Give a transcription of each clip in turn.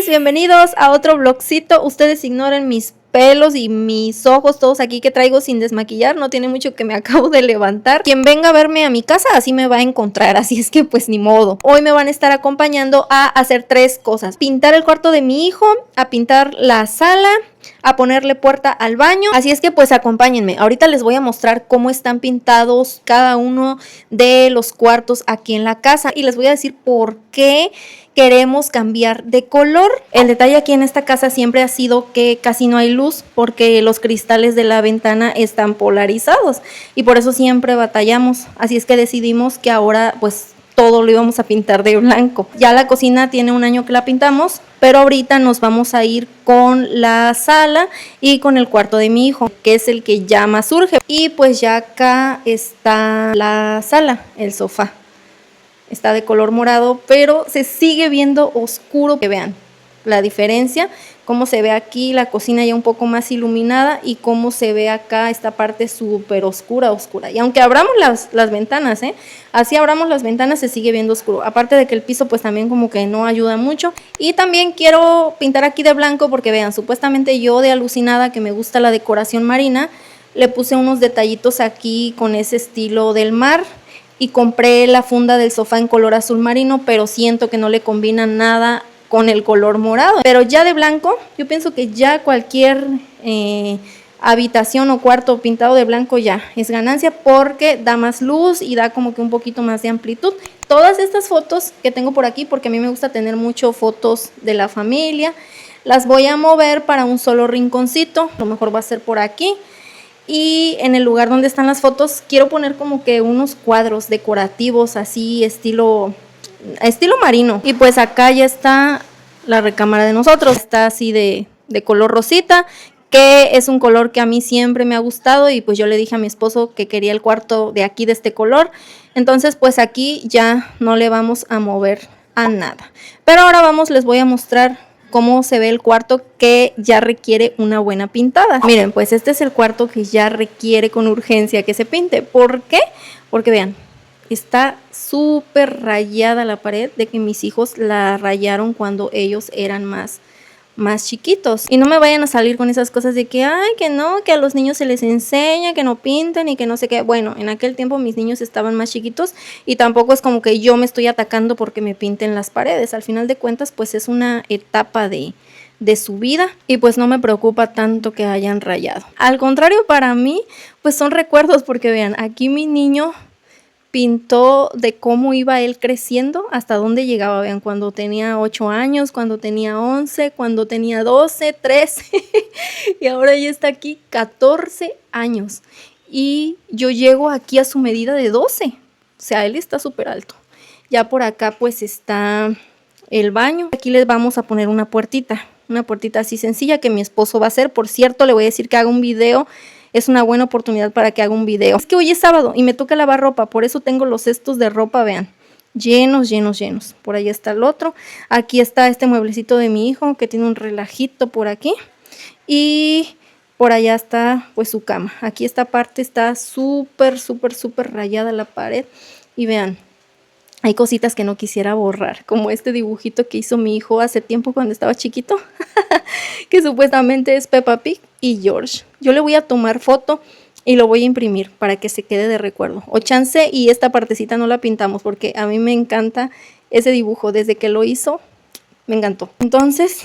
Olis, bienvenidos a otro vlogcito. Ustedes ignoren mis pelos y mis ojos todos aquí que traigo sin desmaquillar. No tiene mucho que me acabo de levantar. Quien venga a verme a mi casa así me va a encontrar, así es que pues ni modo. Hoy me van a estar acompañando a hacer 3 cosas: pintar el cuarto de mi hijo, a pintar la sala, a ponerle puerta al baño. Así es que pues acompáñenme. Ahorita les voy a mostrar cómo están pintados cada uno de los cuartos aquí en la casa y les voy a decir por qué queremos cambiar de color. El detalle aquí en esta casa siempre ha sido que casi no hay luz porque los cristales de la ventana están polarizados y por eso siempre batallamos. Así es que decidimos que ahora pues todo lo íbamos a pintar de blanco. Ya la cocina tiene un año que la pintamos, pero ahorita nos vamos a ir con la sala y con el cuarto de mi hijo, que es el que ya más urge. Y pues ya acá está la sala, el sofá. Está de color morado, pero se sigue viendo oscuro. Que vean la diferencia, cómo se ve aquí la cocina ya un poco más iluminada y cómo se ve acá esta parte súper oscura. Y aunque abramos las ventanas, así abramos las ventanas, se sigue viendo oscuro. Aparte de que el piso pues también como que no ayuda mucho. Y también quiero pintar aquí de blanco porque vean, supuestamente yo de alucinada que me gusta la decoración marina, le puse unos detallitos aquí con ese estilo del mar. Y compré la funda del sofá en color azul marino, pero siento que no le combina nada con el color morado. Pero ya de blanco, yo pienso que ya cualquier habitación o cuarto pintado de blanco ya es ganancia porque da más luz y da como que un poquito más de amplitud. Todas estas fotos que tengo por aquí, porque a mí me gusta tener mucho fotos de la familia, las voy a mover para un solo rinconcito. A lo mejor va a ser por aquí. Y en el lugar donde están las fotos quiero poner como que unos cuadros decorativos así estilo marino. Y pues acá ya está la recámara de nosotros. Está así de color rosita, que es un color que a mí siempre me ha gustado. Y pues yo le dije a mi esposo que quería el cuarto de aquí de este color. Entonces pues aquí ya no le vamos a mover a nada. Pero ahora les voy a mostrar cómo se ve el cuarto que ya requiere una buena pintada. Miren, pues este es el cuarto que ya requiere con urgencia que se pinte. ¿Por qué? Porque vean, está súper rayada la pared, de que mis hijos la rayaron cuando ellos eran más chiquitos. Y no me vayan a salir con esas cosas de que, ay, que no, que a los niños se les enseña, que no pinten y que no sé qué. Bueno, en aquel tiempo mis niños estaban más chiquitos y tampoco es como que yo me estoy atacando porque me pinten las paredes. Al final de cuentas, pues es una etapa de su vida y pues no me preocupa tanto que hayan rayado. Al contrario, para mí, pues son recuerdos porque vean, aquí mi niño pintó de cómo iba él creciendo, hasta dónde llegaba. Vean, cuando tenía 8 años, cuando tenía 11, cuando tenía 12, 13 y ahora ya está aquí 14 años y yo llego aquí a su medida de 12, o sea, él está súper alto. Ya por acá pues está el baño. Aquí les vamos a poner una puertita así sencilla que mi esposo va a hacer. Por cierto, le voy a decir que haga un video. Es una buena oportunidad para que haga un video. Es que hoy es sábado y me toca lavar ropa, por eso tengo los cestos de ropa, vean, llenos. Por ahí está el otro. Aquí está este mueblecito de mi hijo que tiene un relajito por aquí. Y por allá está pues su cama. Aquí esta parte está súper rayada la pared. Y vean, hay cositas que no quisiera borrar, como este dibujito que hizo mi hijo hace tiempo cuando estaba chiquito, que supuestamente es Peppa Pig y George. Yo le voy a tomar foto y lo voy a imprimir para que se quede de recuerdo. O chance y esta partecita no la pintamos porque a mí me encanta ese dibujo. Desde que lo hizo, me encantó. Entonces,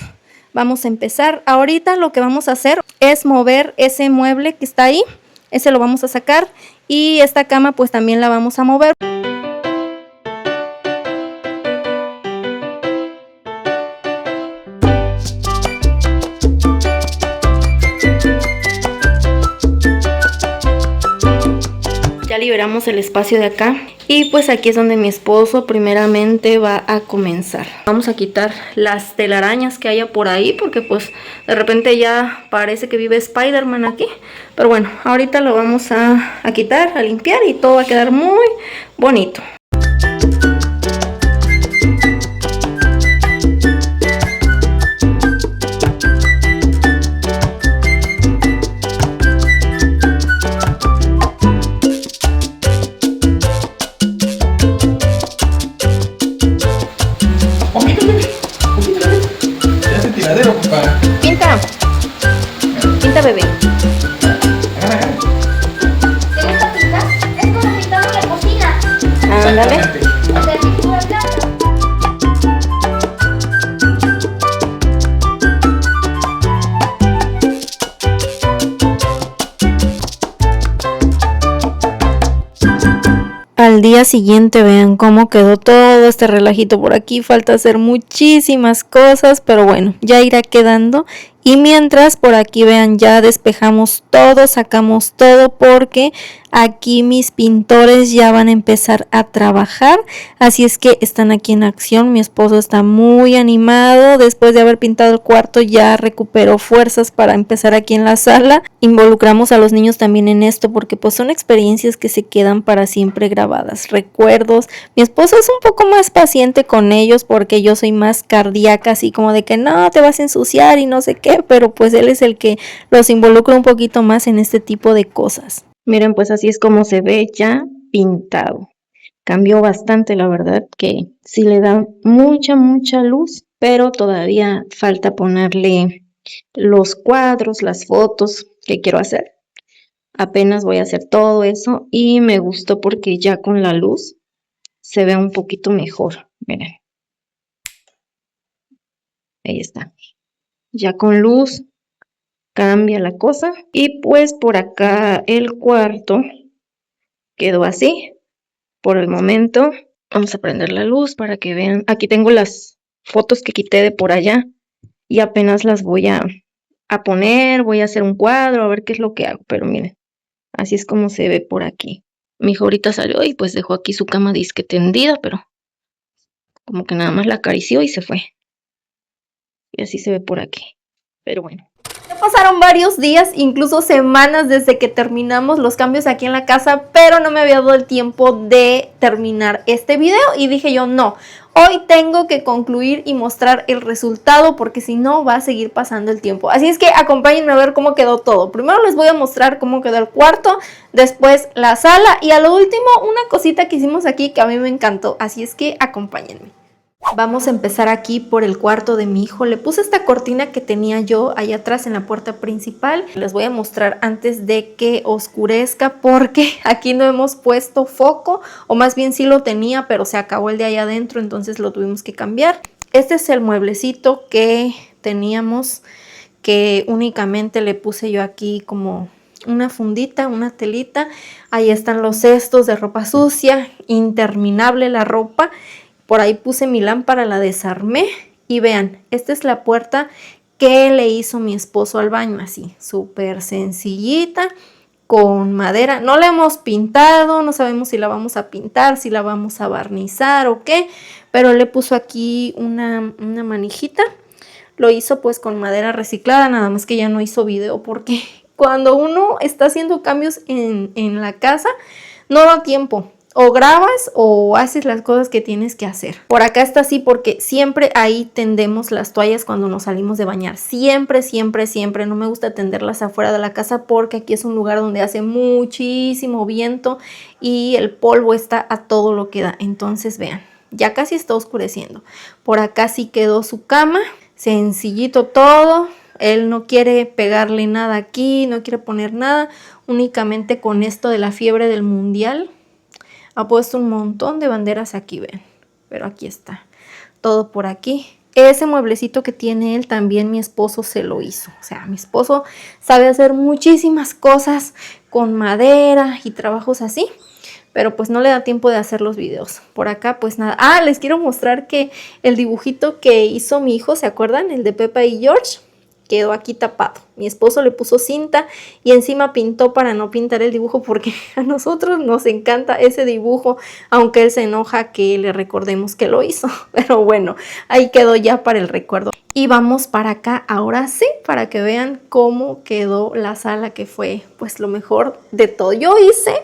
vamos a empezar. Ahorita lo que vamos a hacer es mover ese mueble que está ahí. Ese lo vamos a sacar y esta cama pues también la vamos a mover. Ya liberamos el espacio de acá y pues aquí es donde mi esposo primeramente va a comenzar. Vamos a quitar las telarañas que haya por ahí porque pues de repente ya parece que vive Spider-Man aquí. Pero bueno, ahorita lo vamos a quitar, a limpiar y todo va a quedar muy bonito. Pinta. Pinta, bebé. ¿Te gusta pintar? Es como pintando la cocina. Ándale. De pintura blanca. Al día siguiente vean cómo quedó todo este relajito por aquí. Falta hacer muchísimas cosas, pero bueno, ya irá quedando. Y mientras por aquí vean, ya despejamos todo, sacamos todo porque aquí mis pintores ya van a empezar a trabajar. Así es que están aquí en acción. Mi esposo está muy animado. Después de haber pintado el cuarto ya recuperó fuerzas para empezar aquí en la sala. Involucramos a los niños también en esto porque pues son experiencias que se quedan para siempre grabadas. Recuerdos. Mi esposo es un poco más paciente con ellos porque yo soy más cardíaca, así como de que no te vas a ensuciar y no sé qué. Pero pues él es el que los involucra un poquito más en este tipo de cosas. Miren, pues así es como se ve ya pintado. Cambió bastante, la verdad que sí le da mucha luz, pero todavía falta ponerle los cuadros, las fotos que quiero hacer. Apenas voy a hacer todo eso y me gustó porque ya con la luz se ve un poquito mejor. Miren. Ahí está. Ya con luz cambia la cosa. Y pues por acá el cuarto quedó así. Por el momento vamos a prender la luz para que vean. Aquí tengo las fotos que quité de por allá y apenas las voy a poner. Voy a hacer un cuadro a ver qué es lo que hago. Pero miren, así es como se ve por aquí. Mi hijo ahorita salió y pues dejó aquí su cama disque tendida, pero como que nada más la acarició y se fue. Y así se ve por aquí. Pero bueno. Ya pasaron varios días, incluso semanas desde que terminamos los cambios aquí en la casa, pero no me había dado el tiempo de terminar este video y dije yo no, hoy tengo que concluir y mostrar el resultado porque si no va a seguir pasando el tiempo. Así es que acompáñenme a ver cómo quedó todo. Primero les voy a mostrar cómo quedó el cuarto, después la sala y a lo último una cosita que hicimos aquí que a mí me encantó. Así es que acompáñenme. Vamos a empezar aquí por el cuarto de mi hijo. Le puse esta cortina que tenía yo allá atrás en la puerta principal. Les voy a mostrar antes de que oscurezca porque aquí no hemos puesto foco, o más bien sí lo tenía, pero se acabó el de allá adentro, entonces lo tuvimos que cambiar. Este es el mueblecito que teníamos, que únicamente le puse yo aquí como una fundita, una telita. Ahí están los cestos de ropa sucia, interminable la ropa. Por ahí puse mi lámpara, la desarmé y vean, esta es la puerta que le hizo mi esposo al baño, así, súper sencillita, con madera. No la hemos pintado, no sabemos si la vamos a pintar, si la vamos a barnizar o qué, pero le puso aquí una manijita. Lo hizo pues con madera reciclada, nada más que ya no hizo video porque cuando uno está haciendo cambios en la casa, no da tiempo. O grabas o haces las cosas que tienes que hacer. Por acá está así porque siempre ahí tendemos las toallas cuando nos salimos de bañar. Siempre. No me gusta tenderlas afuera de la casa porque aquí es un lugar donde hace muchísimo viento y el polvo está a todo lo que da. Entonces vean, ya casi está oscureciendo. Por acá sí quedó su cama. Sencillito todo. Él no quiere pegarle nada aquí, no quiere poner nada. Únicamente con esto de la fiebre del mundial. Ha puesto un montón de banderas aquí, ven. Pero aquí está. Todo por aquí. Ese mueblecito que tiene él también mi esposo se lo hizo. O sea, mi esposo sabe hacer muchísimas cosas con madera y trabajos así. Pero pues no le da tiempo de hacer los videos. Por acá pues nada. Ah, les quiero mostrar que el dibujito que hizo mi hijo, ¿se acuerdan? El de Peppa y George. Quedó aquí tapado. Mi esposo le puso cinta y encima pintó para no pintar el dibujo porque a nosotros nos encanta ese dibujo, aunque él se enoja que le recordemos que lo hizo. Pero bueno, ahí quedó ya para el recuerdo. Y vamos para acá ahora sí, para que vean cómo quedó la sala, que fue pues lo mejor de todo. Yo hice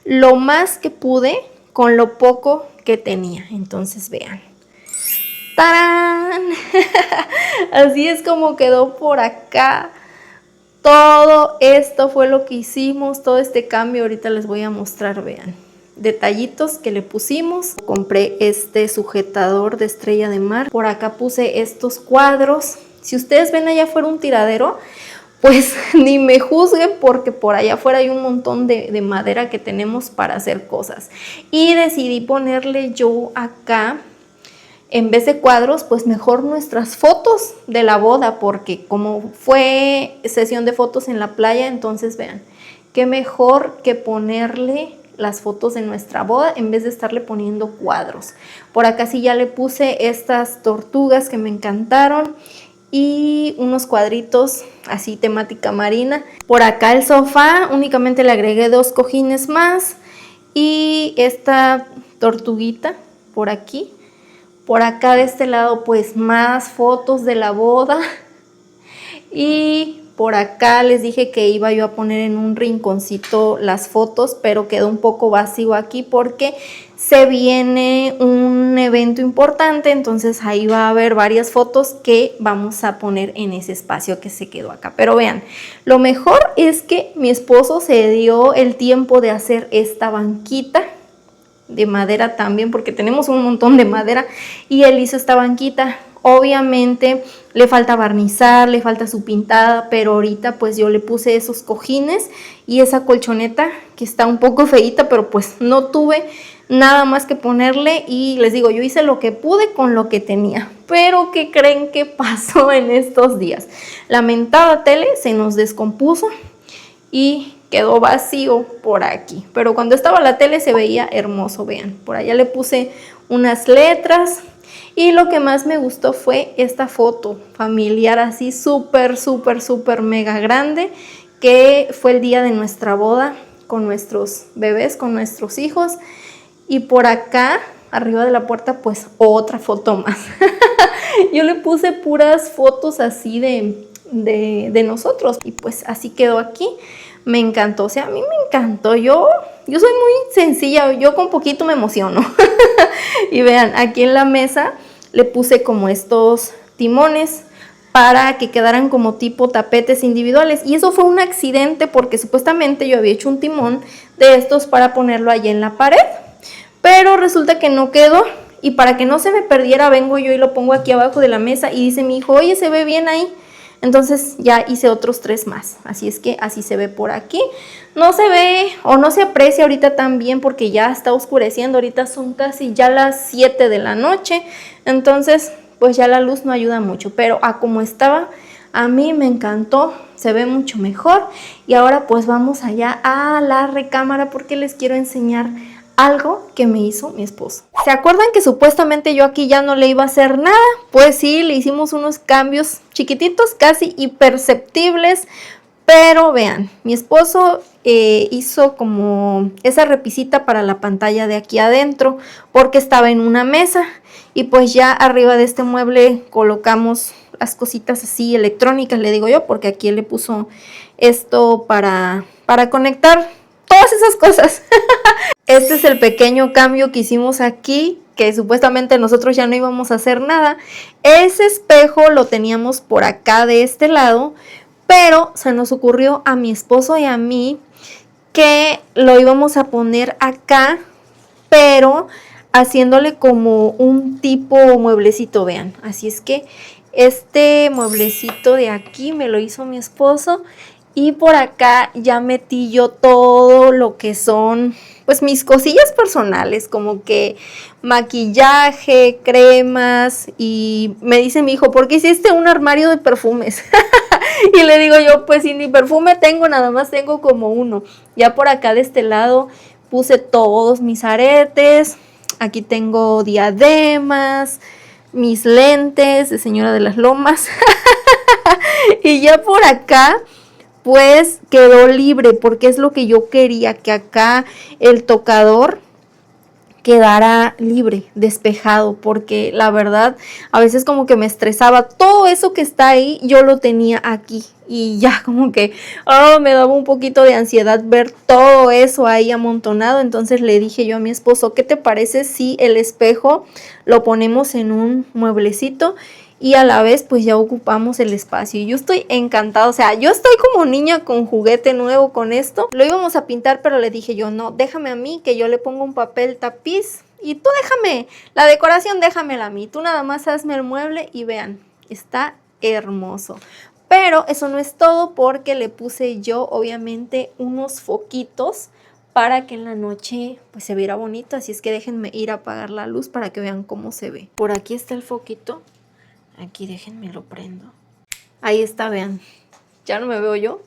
lo más que pude con lo poco que tenía. Entonces vean. ¡Tarán! Así es como quedó por acá. Todo esto fue lo que hicimos, todo este cambio. Ahorita les voy a mostrar, vean. Detallitos que le pusimos. Compré este sujetador de estrella de mar. Por acá puse estos cuadros. Si ustedes ven allá afuera un tiradero, pues ni me juzguen porque por allá afuera hay un montón de madera que tenemos para hacer cosas. Y decidí ponerle yo acá, en vez de cuadros, pues mejor nuestras fotos de la boda, porque como fue sesión de fotos en la playa, entonces vean, qué mejor que ponerle las fotos de nuestra boda en vez de estarle poniendo cuadros. Por acá sí ya le puse estas tortugas que me encantaron y unos cuadritos así temática marina. Por acá el sofá únicamente le agregué 2 cojines más y esta tortuguita por aquí. Por acá de este lado pues más fotos de la boda y por acá les dije que iba yo a poner en un rinconcito las fotos, pero quedó un poco vacío aquí porque se viene un evento importante, entonces ahí va a haber varias fotos que vamos a poner en ese espacio que se quedó acá. Pero vean, lo mejor es que mi esposo se dio el tiempo de hacer esta banquita de madera también, porque tenemos un montón de madera, y él hizo esta banquita. Obviamente le falta barnizar, le falta su pintada, pero ahorita pues yo le puse esos cojines y esa colchoneta que está un poco feíta, pero pues no tuve nada más que ponerle y les digo, yo hice lo que pude con lo que tenía. Pero ¿qué creen que pasó en estos días? La mentada tele se nos descompuso y quedó vacío por aquí, pero cuando estaba la tele se veía hermoso. Vean, por allá le puse unas letras y lo que más me gustó fue esta foto familiar así súper mega grande, que fue el día de nuestra boda con nuestros bebés, con nuestros hijos. Y por acá arriba de la puerta pues otra foto más. Yo le puse puras fotos así de nosotros y pues así quedó aquí. Me encantó, o sea, a mí me encantó. Yo soy muy sencilla, yo con poquito me emociono. Y vean, aquí en la mesa le puse como estos timones para que quedaran como tipo tapetes individuales. Y eso fue un accidente porque supuestamente yo había hecho un timón de estos para ponerlo allí en la pared. Pero resulta que no quedó. Y para que no se me perdiera, vengo yo y lo pongo aquí abajo de la mesa. Y dice mi hijo, oye, se ve bien ahí. Entonces ya hice otros 3 más, así es que así se ve por aquí. No se ve o no se aprecia ahorita tan bien porque ya está oscureciendo, ahorita son casi ya las 7 de la noche, entonces pues ya la luz no ayuda mucho, pero a como estaba a mí me encantó, se ve mucho mejor. Y ahora pues vamos allá a la recámara porque les quiero enseñar algo que me hizo mi esposo. ¿Se acuerdan que supuestamente yo aquí ya no le iba a hacer nada? Pues sí, le hicimos unos cambios chiquititos, casi imperceptibles, pero vean, mi esposo hizo como esa repisita para la pantalla de aquí adentro porque estaba en una mesa y pues ya arriba de este mueble colocamos las cositas así electrónicas, le digo yo, porque aquí él le puso esto para conectar todas esas cosas. Este es el pequeño cambio que hicimos aquí, que supuestamente nosotros ya no íbamos a hacer nada. Ese espejo lo teníamos por acá de este lado, pero se nos ocurrió a mi esposo y a mí que lo íbamos a poner acá, pero haciéndole como un tipo mueblecito, vean. Así es que este mueblecito de aquí me lo hizo mi esposo. Y por acá ya metí yo todo lo que son pues mis cosillas personales, como que maquillaje, cremas. Y me dice mi hijo, ¿por qué hiciste un armario de perfumes? Y le digo yo, pues si ni perfume tengo, nada más tengo como uno. Ya por acá de este lado puse todos mis aretes. Aquí tengo diademas, mis lentes de señora de las lomas. Y ya por acá pues quedó libre porque es lo que yo quería, que acá el tocador quedara libre, despejado, porque la verdad a veces como que me estresaba. Todo eso que está ahí yo lo tenía aquí y ya como que me daba un poquito de ansiedad ver todo eso ahí amontonado. Entonces le dije yo a mi esposo, ¿qué te parece si el espejo lo ponemos en un mueblecito? Y a la vez pues ya ocupamos el espacio y yo estoy encantada, o sea, yo estoy como niña con juguete nuevo con esto. Lo íbamos a pintar, pero le dije yo, no, déjame a mí que yo le pongo un papel tapiz y tú déjame, la decoración déjamela a mí, tú nada más hazme el mueble y vean, está hermoso. Pero eso no es todo porque le puse yo obviamente unos foquitos para que en la noche pues se viera bonito. Así es que déjenme ir a apagar la luz para que vean cómo se ve. Por aquí está el foquito. Aquí déjenme lo prendo. Ahí está, vean. Ya no me veo yo.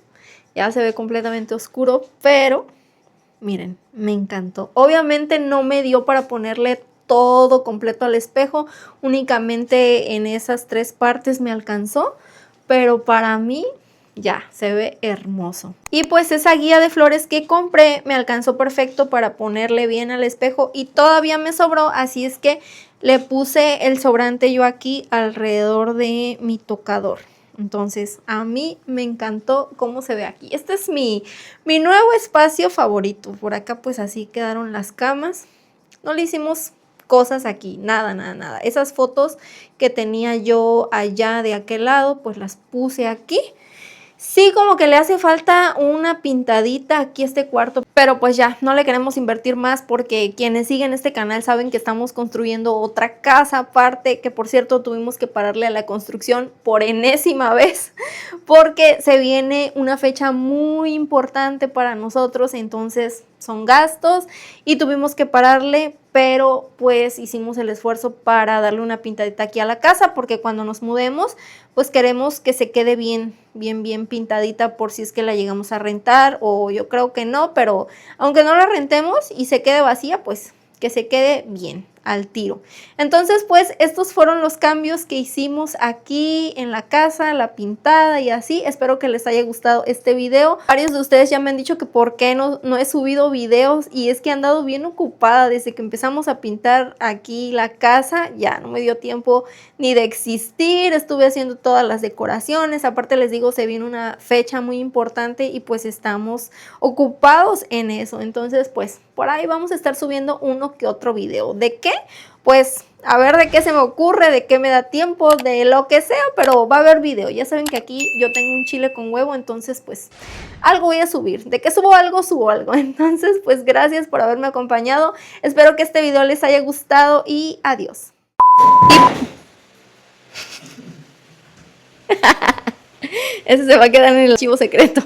Ya se ve completamente oscuro, pero miren, me encantó. Obviamente no me dio para ponerle todo completo al espejo. Únicamente en esas 3 partes me alcanzó. Pero para mí ya se ve hermoso. Y pues esa guía de flores que compré me alcanzó perfecto para ponerle bien al espejo y todavía me sobró, así es que le puse el sobrante yo aquí alrededor de mi tocador. Entonces a mí me encantó cómo se ve aquí. Este es mi nuevo espacio favorito. Por acá pues así quedaron las camas. No le hicimos cosas aquí, nada, nada, nada. Esas fotos que tenía yo allá de aquel lado, pues las puse aquí. Sí, como que le hace falta una pintadita aquí a este cuarto, pero pues ya, no le queremos invertir más porque quienes siguen este canal saben que estamos construyendo otra casa aparte, que por cierto tuvimos que pararle a la construcción por enésima vez, porque se viene una fecha muy importante para nosotros, entonces son gastos y tuvimos que pararle, pero pues hicimos el esfuerzo para darle una pintadita aquí a la casa, porque cuando nos mudemos, pues queremos que se quede bien pintadita por si es que la llegamos a rentar, o yo creo que no, pero aunque no la rentemos y se quede vacía, pues que se quede bien al tiro. Entonces pues estos fueron los cambios que hicimos aquí en la casa, la pintada y así. Espero que les haya gustado este video. Varios de ustedes ya me han dicho que por qué no he subido videos, y es que he andado bien ocupada desde que empezamos a pintar aquí la casa. Ya no me dio tiempo ni de existir, estuve haciendo todas las decoraciones. Aparte les digo, se viene una fecha muy importante y pues estamos ocupados en eso. Entonces pues por ahí vamos a estar subiendo uno que otro video. ¿De qué? Pues a ver de qué se me ocurre, de qué me da tiempo, de lo que sea, pero va a haber video. Ya saben que aquí yo tengo un chile con huevo, entonces pues algo voy a subir. De que subo algo, subo algo. Entonces pues gracias por haberme acompañado. Espero que este video les haya gustado y adiós. Ese se va a quedar en el archivo secreto.